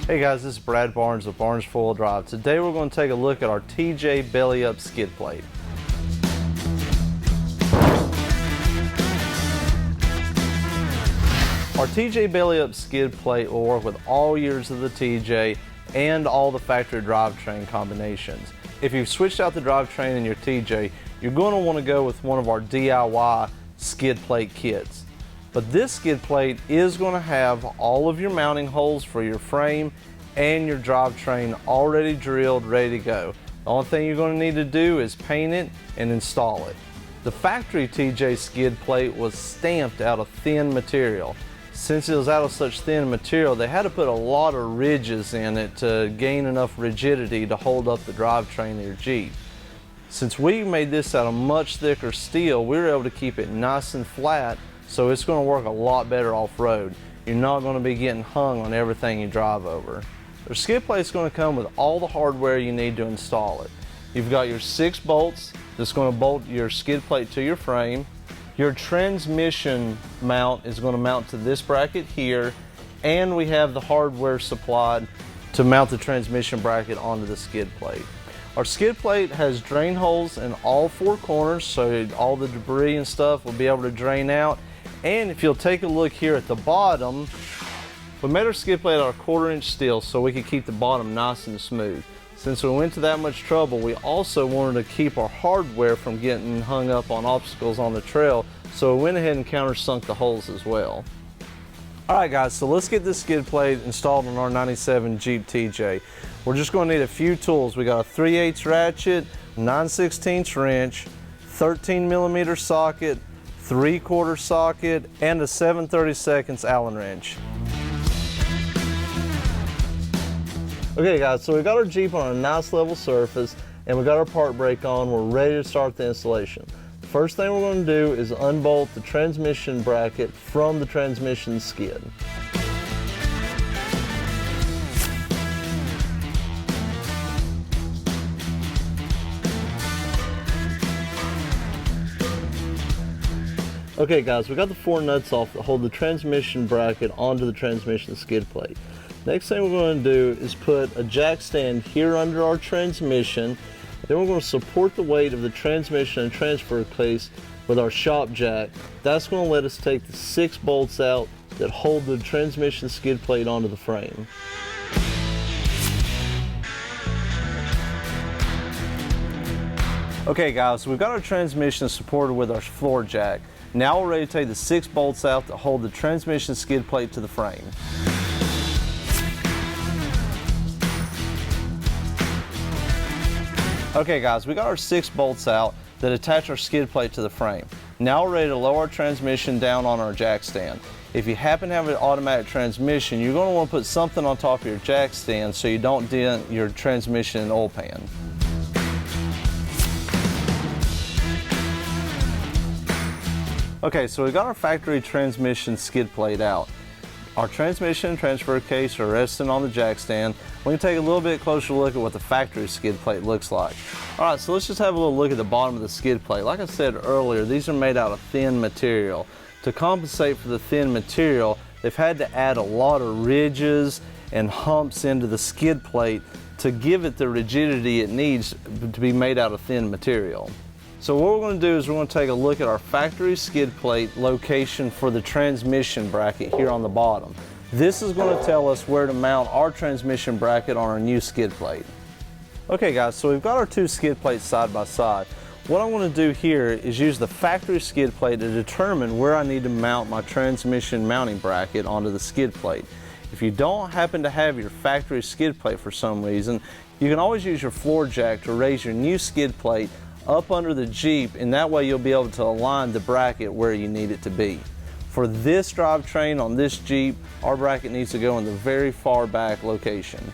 Hey guys, this is Brad Barnes of Barnes 4-Wheel Drive. Today we're going to take a look at our TJ belly up skid plate. Our TJ belly up skid plate will work with all years of the TJ and all the factory drivetrain combinations. If you've switched out the drivetrain in your TJ, you're going to want to go with one of our DIY skid plate kits. But this skid plate is going to have all of your mounting holes for your frame and your drivetrain already drilled, ready to go. The only thing you're going to need to do is paint it and install it. The factory TJ skid plate was stamped out of thin material. Since it was out of such thin material, they had to put a lot of ridges in it to gain enough rigidity to hold up the drivetrain of your Jeep. Since we made this out of much thicker steel, we were able to keep it nice and flat, so it's going to work a lot better off-road. You're not going to be getting hung on everything you drive over. The skid plate is going to come with all the hardware you need to install it. You've got your 6 bolts that's going to bolt your skid plate to your frame. Your transmission mount is going to mount to this bracket here, and we have the hardware supplied to mount the transmission bracket onto the skid plate. Our skid plate has drain holes in all 4 corners, so all the debris and stuff will be able to drain out. And if you'll take a look here at the bottom, we made our skid plate out of 1/4-inch steel so we could keep the bottom nice and smooth. Since we went to that much trouble, we also wanted to keep our hardware from getting hung up on obstacles on the trail, so we went ahead and countersunk the holes as well. Alright guys, so let's get this skid plate installed on our 97 Jeep TJ. We're just going to need a few tools. We got a 3/8 ratchet, 9/16 wrench, 13mm socket, 3/4 socket, and a 7/32 Allen wrench. Okay guys, so we got our Jeep on a nice level surface and we got our part brake on. We're ready to start the installation. The first thing we're going to do is unbolt the transmission bracket from the transmission skid. Okay guys, we got the 4 nuts off that hold the transmission bracket onto the transmission skid plate. Next thing we're going to do is put a jack stand here under our transmission. Then we're going to support the weight of the transmission and transfer case with our shop jack. That's going to let us take the 6 bolts out that hold the transmission skid plate onto the frame. Okay guys, so we've got our transmission supported with our floor jack. Now we're ready to take the 6 bolts out that hold the transmission skid plate to the frame. Okay guys, we got our 6 bolts out that attach our skid plate to the frame. Now we're ready to lower our transmission down on our jack stand. If you happen to have an automatic transmission, you're going to want to put something on top of your jack stand so you don't dent your transmission and oil pan. Okay, so we got our factory transmission skid plate out. Our transmission and transfer case are resting on the jack stand. We can take a little bit closer look at what the factory skid plate looks like. Alright, so let's just have a little look at the bottom of the skid plate. Like I said earlier, these are made out of thin material. To compensate for the thin material, they've had to add a lot of ridges and humps into the skid plate to give it the rigidity it needs to be made out of thin material. So what we're going to do is we're going to take a look at our factory skid plate location for the transmission bracket here on the bottom. This is going to tell us where to mount our transmission bracket on our new skid plate. Okay guys, so we've got our 2 skid plates side by side. What I want to do here is use the factory skid plate to determine where I need to mount my transmission mounting bracket onto the skid plate. If you don't happen to have your factory skid plate for some reason, you can always use your floor jack to raise your new skid plate up under the Jeep, and that way you'll be able to align the bracket where you need it to be. For this drivetrain on this Jeep, our bracket needs to go in the very far back location.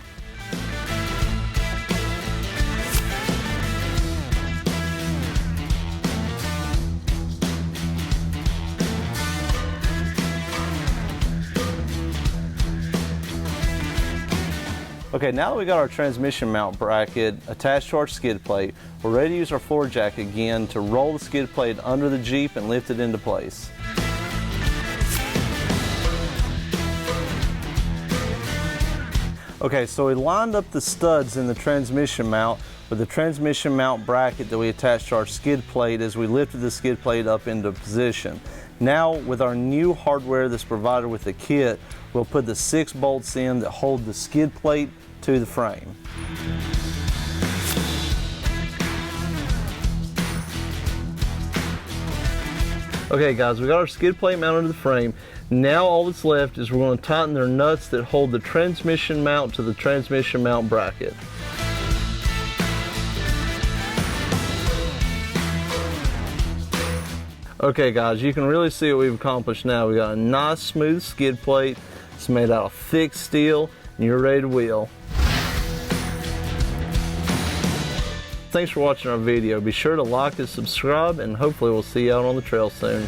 Okay, now that we got our transmission mount bracket attached to our skid plate, we're ready to use our floor jack again to roll the skid plate under the Jeep and lift it into place. Okay, so we lined up the studs in the transmission mount with the transmission mount bracket that we attached to our skid plate as we lifted the skid plate up into position. Now, with our new hardware that's provided with the kit, we'll put the 6 bolts in that hold the skid plate to the frame. Okay guys, we got our skid plate mounted to the frame. Now all that's left is we're going to tighten their nuts that hold the transmission mount to the transmission mount bracket. Okay guys, you can really see what we've accomplished now. We got a nice smooth skid plate. It's made out of thick steel and you're ready to wheel. Thanks for watching our video. Be sure to like and subscribe, and hopefully we'll see you out on the trail soon.